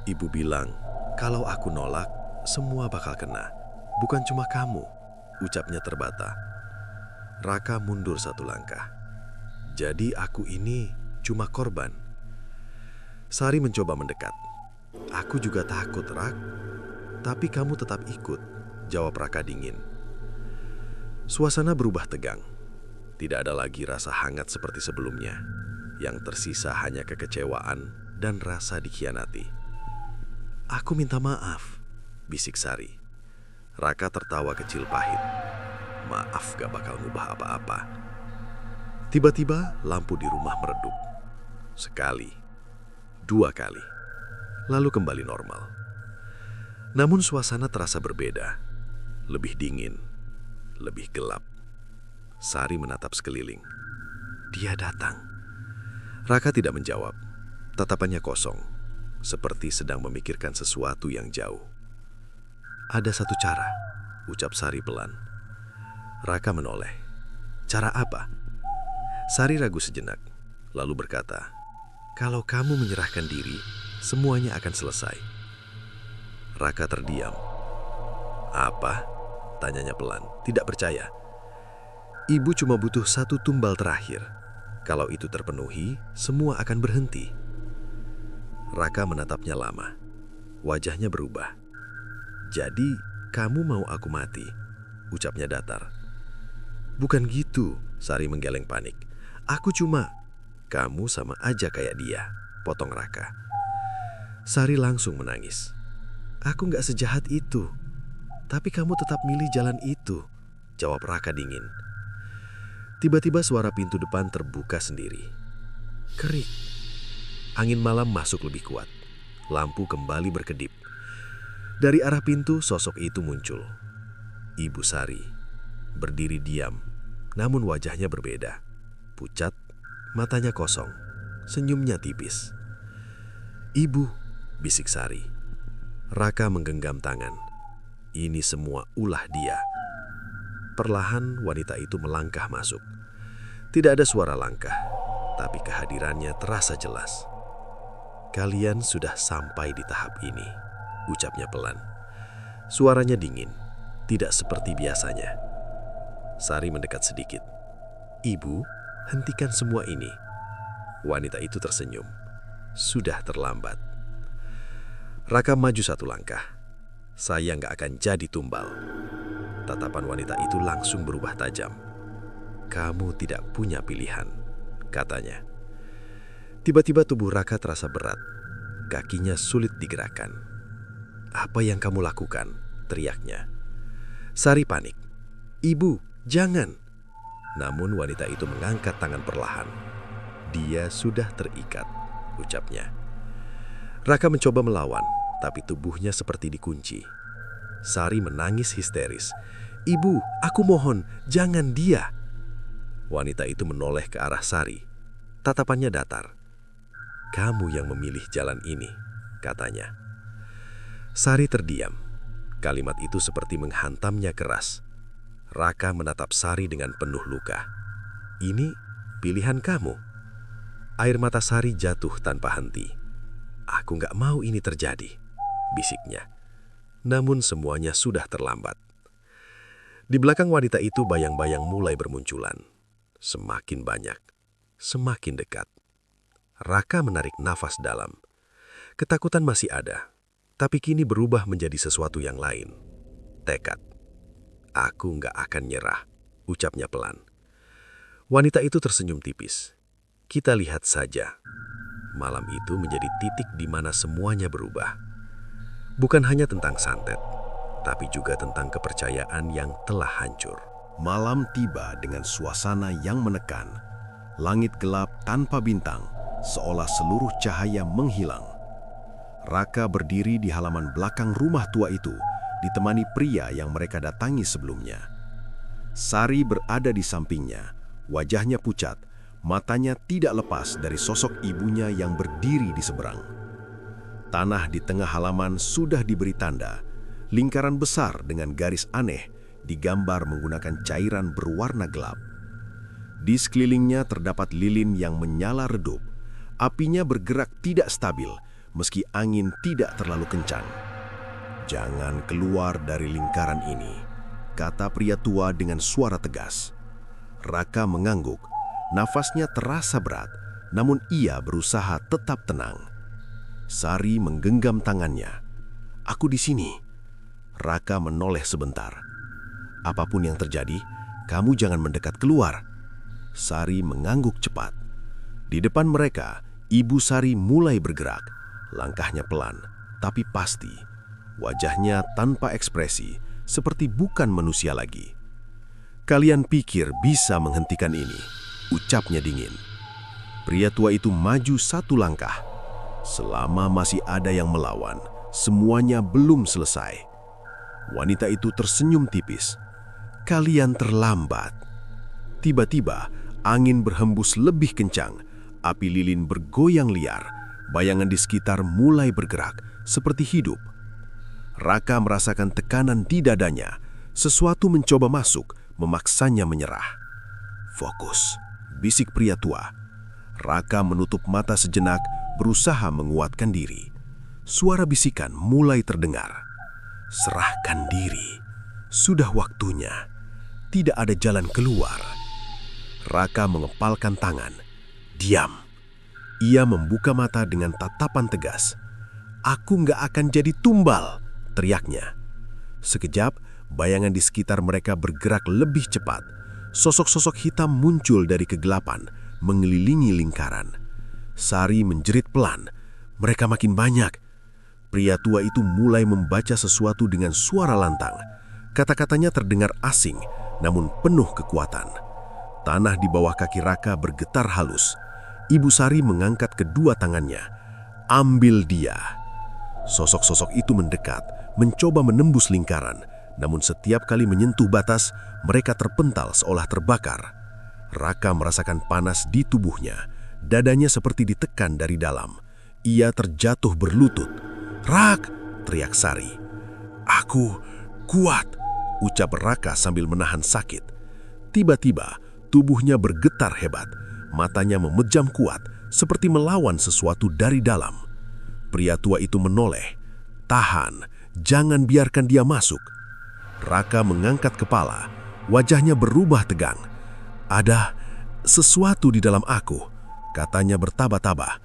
Speaker 4: Ibu bilang, kalau aku nolak, semua bakal kena. Bukan cuma kamu, ucapnya terbata. Raka mundur satu langkah. Jadi aku ini cuma korban. Sari mencoba mendekat. Aku juga takut, Rak. Tapi kamu tetap ikut, jawab Raka dingin. Suasana berubah tegang. Tidak ada lagi rasa hangat seperti sebelumnya. Yang tersisa hanya kekecewaan dan rasa dikhianati. Aku minta maaf, bisik Sari. Raka tertawa kecil pahit. Maaf gak bakal ngubah apa-apa. Tiba-tiba lampu di rumah meredup. Sekali, 2 kali, lalu kembali normal. Namun suasana terasa berbeda. Lebih dingin, lebih gelap. Sari menatap sekeliling. Dia datang. Raka tidak menjawab. Tatapannya kosong, seperti sedang memikirkan sesuatu yang jauh. Ada satu cara, ucap Sari pelan. Raka menoleh. Cara apa? Sari ragu sejenak, lalu berkata, kalau kamu menyerahkan diri, semuanya akan selesai. Raka terdiam. Apa? Tanyanya pelan, tidak percaya. Ibu cuma butuh 1 tumbal terakhir. Kalau itu terpenuhi, semua akan berhenti. Raka menatapnya lama. Wajahnya berubah. Jadi, kamu mau aku mati? Ucapnya datar. Bukan gitu, Sari menggeleng panik. Aku cuma... Kamu sama aja kayak dia, potong Raka. Sari langsung menangis. Aku gak sejahat itu. Tapi kamu tetap milih jalan itu, jawab Raka dingin. Tiba-tiba suara pintu depan terbuka sendiri. Kerik. Angin malam masuk lebih kuat. Lampu kembali berkedip. Dari arah pintu sosok itu muncul. Ibu Sari. Berdiri diam, namun wajahnya berbeda. Pucat, matanya kosong, senyumnya tipis. Ibu, bisik Sari. Raka menggenggam tangan. Ini semua ulah dia. Perlahan wanita itu melangkah masuk. Tidak ada suara langkah, tapi kehadirannya terasa jelas. Kalian sudah sampai di tahap ini, ucapnya pelan. Suaranya dingin, tidak seperti biasanya. Sari mendekat sedikit. Ibu, hentikan semua ini. Wanita itu tersenyum. Sudah terlambat. Raka maju 1 langkah. Saya nggak akan jadi tumbal. Tatapan wanita itu langsung berubah tajam. Kamu tidak punya pilihan, katanya. Tiba-tiba tubuh Raka terasa berat. Kakinya sulit digerakkan. Apa yang kamu lakukan? Teriaknya. Sari panik. Ibu, jangan. Namun wanita itu mengangkat tangan perlahan. Dia sudah terikat, ucapnya. Raka mencoba melawan, tapi tubuhnya seperti dikunci. Sari menangis histeris. Ibu, aku mohon, jangan dia. Wanita itu menoleh ke arah Sari. Tatapannya datar. Kamu yang memilih jalan ini, katanya. Sari terdiam. Kalimat itu seperti menghantamnya keras. Raka menatap Sari dengan penuh luka. Ini pilihan kamu. Air mata Sari jatuh tanpa henti. Aku nggak mau ini terjadi, bisiknya. Namun semuanya sudah terlambat. Di belakang wanita itu bayang-bayang mulai bermunculan. Semakin banyak, semakin dekat. Raka menarik nafas dalam. Ketakutan masih ada, tapi kini berubah menjadi sesuatu yang lain. Tekad. Aku nggak akan nyerah, ucapnya pelan. Wanita itu tersenyum tipis.
Speaker 3: Kita lihat saja. Malam itu menjadi titik di mana semuanya berubah. Bukan hanya tentang santet, tapi juga tentang kepercayaan yang telah hancur.
Speaker 2: Malam tiba dengan suasana yang menekan. Langit gelap tanpa bintang, seolah seluruh cahaya menghilang. Raka berdiri di halaman belakang rumah tua itu, ditemani pria yang mereka datangi sebelumnya. Sari berada di sampingnya, wajahnya pucat, matanya tidak lepas dari sosok ibunya yang berdiri di seberang. Tanah di tengah halaman sudah diberi tanda, lingkaran besar dengan garis aneh digambar menggunakan cairan berwarna gelap. Di sekelilingnya terdapat lilin yang menyala redup. Apinya bergerak tidak stabil, meski angin tidak terlalu kencang. "Jangan keluar dari lingkaran ini," kata pria tua dengan suara tegas. Raka mengangguk, nafasnya terasa berat, namun ia berusaha tetap tenang. Sari menggenggam tangannya. "Aku di sini." Raka menoleh sebentar. "Apapun yang terjadi, kamu jangan mendekat keluar." Sari mengangguk cepat. Di depan mereka, Ibu Sari mulai bergerak. Langkahnya pelan, tapi pasti. Wajahnya tanpa ekspresi, seperti bukan manusia lagi. "Kalian pikir bisa menghentikan ini?" ucapnya dingin. Pria tua itu maju satu langkah. Selama masih ada yang melawan, semuanya belum selesai. Wanita itu tersenyum tipis. "Kalian terlambat." Tiba-tiba, angin berhembus lebih kencang. Api lilin bergoyang liar. Bayangan di sekitar mulai bergerak, seperti hidup. Raka merasakan tekanan di dadanya. Sesuatu mencoba masuk, memaksanya menyerah. "Fokus," bisik pria tua. Raka menutup mata sejenak, berusaha menguatkan diri. Suara bisikan mulai terdengar. "Serahkan diri. Sudah waktunya. Tidak ada jalan keluar." Raka mengepalkan tangan. "Diam." Ia membuka mata dengan tatapan tegas. "Aku nggak akan jadi tumbal," teriaknya. Sekejap, bayangan di sekitar mereka bergerak lebih cepat. Sosok-sosok hitam muncul dari kegelapan, mengelilingi lingkaran. Sari menjerit pelan. "Mereka makin banyak." Pria tua itu mulai membaca sesuatu dengan suara lantang. Kata-katanya terdengar asing, namun penuh kekuatan. Tanah di bawah kaki Raka bergetar halus. Ibu Sari mengangkat kedua tangannya. "Ambil dia." Sosok-sosok itu mendekat, mencoba menembus lingkaran. Namun setiap kali menyentuh batas, mereka terpental seolah terbakar. Raka merasakan panas di tubuhnya. Dadanya seperti ditekan dari dalam. Ia terjatuh berlutut. "Rak!" teriak Sari. "Aku kuat," ucap Raka sambil menahan sakit. Tiba-tiba, tubuhnya bergetar hebat. Matanya memejam kuat, seperti melawan sesuatu dari dalam. Pria tua itu menoleh. "Tahan, jangan biarkan dia masuk." Raka mengangkat kepala. Wajahnya berubah tegang. "Ada sesuatu di dalam aku," katanya bertaba-taba.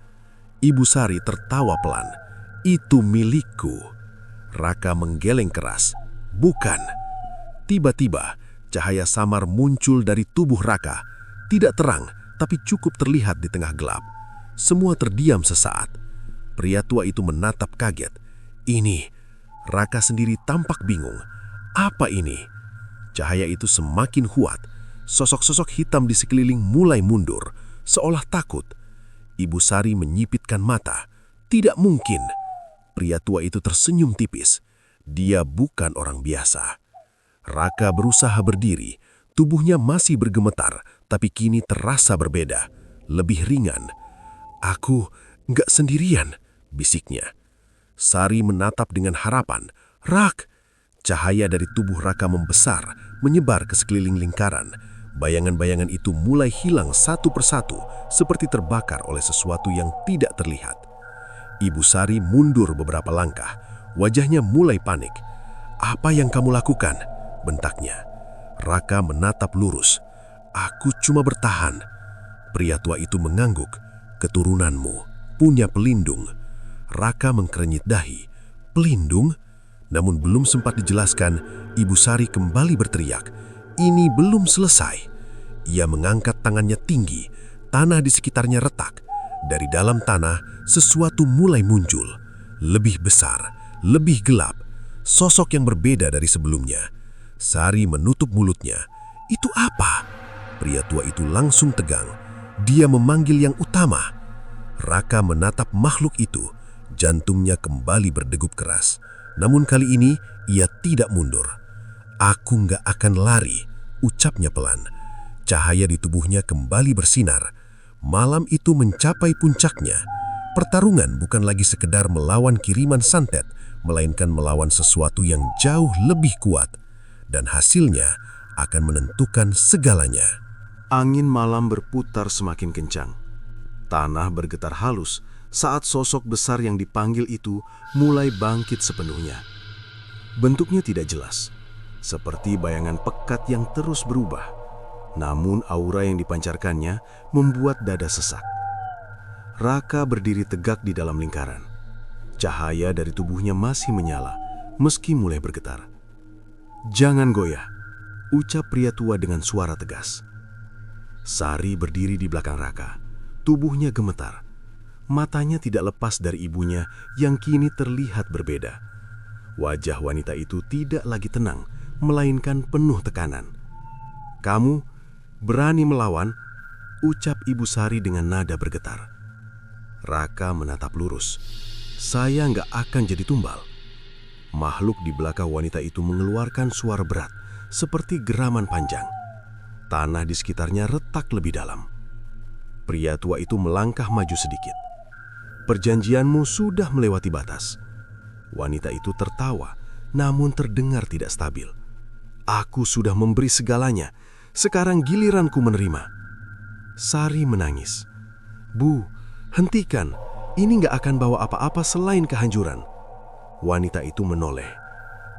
Speaker 2: Ibu Sari tertawa pelan. "Itu milikku." Raka menggeleng keras. "Bukan." Tiba-tiba, cahaya samar muncul dari tubuh Raka. Tidak terang, tapi cukup terlihat di tengah gelap. Semua terdiam sesaat. Pria tua itu menatap kaget. "Ini..." Raka sendiri tampak bingung. "Apa ini?" Cahaya itu semakin kuat. Sosok-sosok hitam di sekeliling mulai mundur, seolah takut. Ibu Sari menyipitkan mata. "Tidak mungkin." Pria tua itu tersenyum tipis. Dia bukan orang biasa. Raka berusaha berdiri. Tubuhnya masih bergemetar, tapi kini terasa berbeda, lebih ringan. "Aku nggak sendirian," bisiknya. Sari menatap dengan harapan. "Rak!" Cahaya dari tubuh Raka membesar, menyebar ke sekeliling lingkaran. Bayangan-bayangan itu mulai hilang satu persatu, seperti terbakar oleh sesuatu yang tidak terlihat. Ibu Sari mundur beberapa langkah. Wajahnya mulai panik. "Apa yang kamu lakukan?" bentaknya. Raka menatap lurus. "Aku cuma bertahan." Pria tua itu mengangguk. "Keturunanmu punya pelindung." Raka mengkerenyit dahi. "Pelindung?" Namun belum sempat dijelaskan, Ibu Sari kembali berteriak. Ini belum selesai. Ia mengangkat tangannya tinggi.
Speaker 3: tanah di sekitarnya retak. Dari dalam tanah, sesuatu mulai muncul. Lebih besar, lebih gelap. Sosok yang berbeda dari sebelumnya. Sari menutup mulutnya. Itu apa? Pria tua itu langsung tegang. Dia memanggil yang utama. Raka menatap makhluk itu. Jantungnya kembali berdegup keras. Namun kali ini, ia tidak mundur. Aku nggak akan lari, ucapnya pelan. Cahaya di tubuhnya kembali bersinar. Malam itu mencapai puncaknya. Pertarungan bukan lagi sekedar melawan kiriman santet, melainkan melawan sesuatu yang jauh lebih kuat. Dan hasilnya akan menentukan segalanya.
Speaker 4: Angin malam berputar semakin kencang. Tanah bergetar halus saat sosok besar yang dipanggil itu mulai bangkit sepenuhnya. Bentuknya tidak jelas, seperti bayangan pekat yang terus berubah. Namun aura yang dipancarkannya membuat dada sesak. Raka berdiri tegak di dalam lingkaran. Cahaya dari tubuhnya masih menyala, meski mulai bergetar. "Jangan goyah," ucap pria tua dengan suara tegas. Sari berdiri di belakang Raka. Tubuhnya gemetar. Matanya tidak lepas dari ibunya yang kini terlihat berbeda. Wajah wanita itu tidak lagi tenang, melainkan penuh tekanan. "Kamu berani melawan?" ucap Ibu Sari dengan nada bergetar. Raka menatap lurus. "Saya nggak akan jadi tumbal." Makhluk di belakang wanita itu mengeluarkan suara berat, seperti geraman panjang. Tanah di sekitarnya retak lebih dalam. Pria tua itu melangkah maju sedikit. "Perjanjianmu sudah melewati batas." Wanita itu tertawa, namun terdengar tidak stabil. "Aku sudah memberi segalanya. Sekarang giliranku menerima." Sari menangis. "Bu, hentikan. Ini nggak akan bawa apa-apa selain kehancuran." Wanita itu menoleh.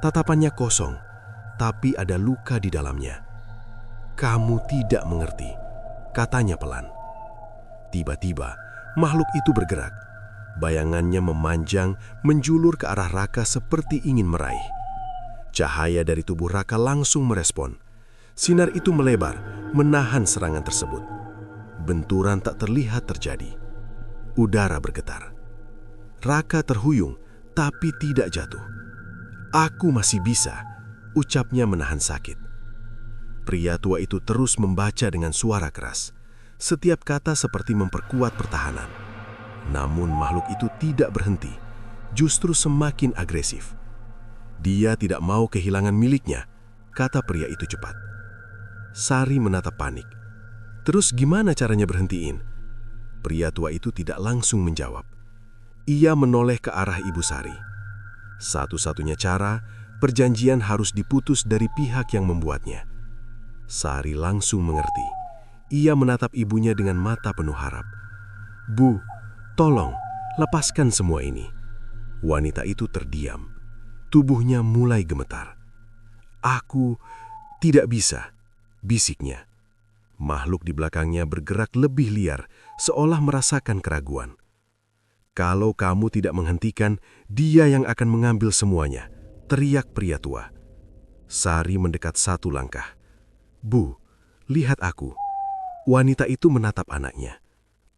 Speaker 4: Tatapannya kosong, tapi ada luka di dalamnya. "Kamu tidak mengerti," katanya pelan. Tiba-tiba, makhluk itu bergerak. Bayangannya memanjang, menjulur ke arah Raka seperti ingin meraih. Cahaya dari tubuh Raka langsung merespon. Sinar itu melebar, menahan serangan tersebut. Benturan tak terlihat terjadi. Udara bergetar. Raka terhuyung, tapi tidak jatuh. "Aku masih bisa," ucapnya menahan sakit. Pria tua itu terus membaca dengan suara keras. Setiap kata seperti memperkuat pertahanan. Namun makhluk itu tidak berhenti, justru semakin agresif. "Dia tidak mau kehilangan miliknya," kata pria itu cepat. Sari menatap panik. "Terus gimana caranya berhentiin?" Pria tua itu tidak langsung menjawab. Ia menoleh ke arah Ibu Sari. Satu-satunya cara, perjanjian harus diputus dari pihak yang membuatnya. Sari langsung mengerti. Ia menatap ibunya dengan mata penuh harap. "Bu, tolong, lepaskan semua ini." Wanita itu terdiam. Tubuhnya mulai gemetar. "Aku tidak bisa," bisiknya. Makhluk di belakangnya bergerak lebih liar, seolah merasakan keraguan. "Kalau kamu tidak menghentikan, dia yang akan mengambil semuanya," teriak pria tua. Sari mendekat satu langkah. "Bu, lihat aku." Wanita itu menatap anaknya.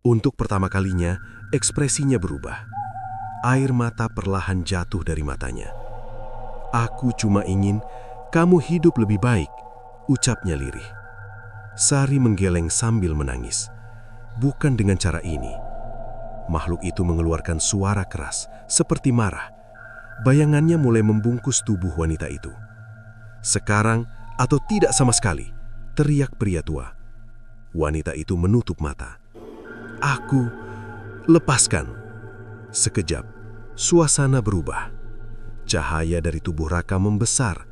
Speaker 4: Untuk pertama kalinya, ekspresinya berubah. Air mata perlahan jatuh dari matanya. "Aku cuma ingin kamu hidup lebih baik," ucapnya lirih. Sari menggeleng sambil menangis. "Bukan dengan cara ini." Makhluk itu mengeluarkan suara keras, seperti marah. Bayangannya mulai membungkus tubuh wanita itu. "Sekarang atau tidak sama sekali," teriak pria tua. Wanita itu menutup mata. "Aku, lepaskan." Sekejap, suasana berubah. Cahaya dari tubuh Raka membesar.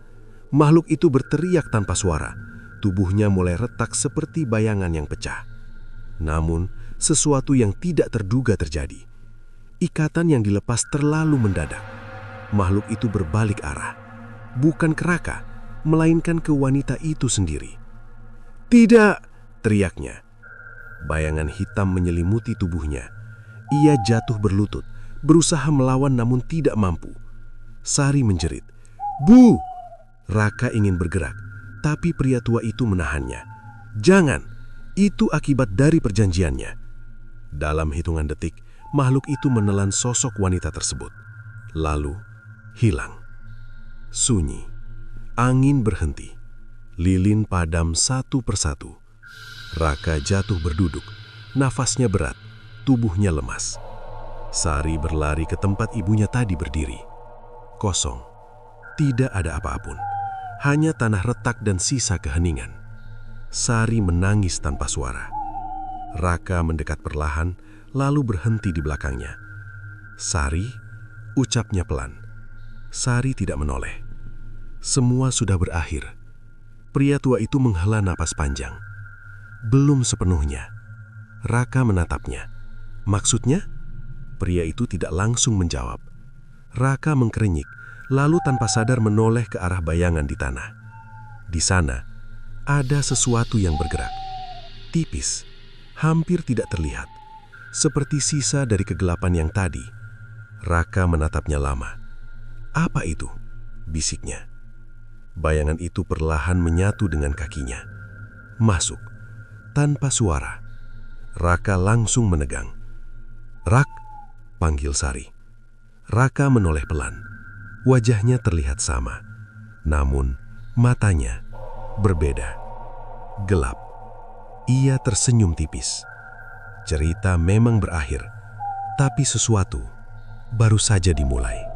Speaker 4: Makhluk itu berteriak tanpa suara. Tubuhnya mulai retak seperti bayangan yang pecah. Namun, sesuatu yang tidak terduga terjadi. Ikatan yang dilepas terlalu mendadak. Makhluk itu berbalik arah. Bukan ke Raka, melainkan ke wanita itu sendiri. "Tidak!" teriaknya. Bayangan hitam menyelimuti tubuhnya. Ia jatuh berlutut, berusaha melawan namun tidak mampu. Sari menjerit, "Bu!" Raka ingin bergerak, tapi pria tua itu menahannya. "Jangan,
Speaker 2: Itu akibat dari perjanjiannya. Dalam hitungan detik, makhluk itu menelan sosok wanita tersebut. Lalu, hilang. Sunyi. Angin berhenti. Lilin padam satu persatu. Raka jatuh berduduk. Nafasnya berat. Tubuhnya lemas. Sari berlari ke tempat ibunya tadi berdiri. Kosong. Tidak ada apa-apun. Hanya tanah retak dan sisa keheningan. Sari menangis tanpa suara. Raka mendekat perlahan, lalu berhenti di belakangnya. Sari, ucapnya pelan. Sari tidak menoleh. Semua sudah berakhir. Pria tua itu menghela napas panjang. Belum sepenuhnya. Raka menatapnya. Maksudnya? Pria itu tidak langsung menjawab. Raka mengkerenyik, lalu tanpa sadar menoleh ke arah bayangan di tanah. Di sana, ada sesuatu yang bergerak. Tipis, hampir tidak terlihat. Seperti sisa dari kegelapan yang tadi. Raka menatapnya lama. Apa itu? Bisiknya. Bayangan itu perlahan menyatu dengan kakinya. Masuk, tanpa suara. Raka langsung menegang. "Rak," panggil Sari. Raka menoleh pelan. Wajahnya terlihat sama, namun matanya berbeda. Gelap. Ia tersenyum tipis. Cerita memang berakhir, tapi sesuatu baru saja dimulai.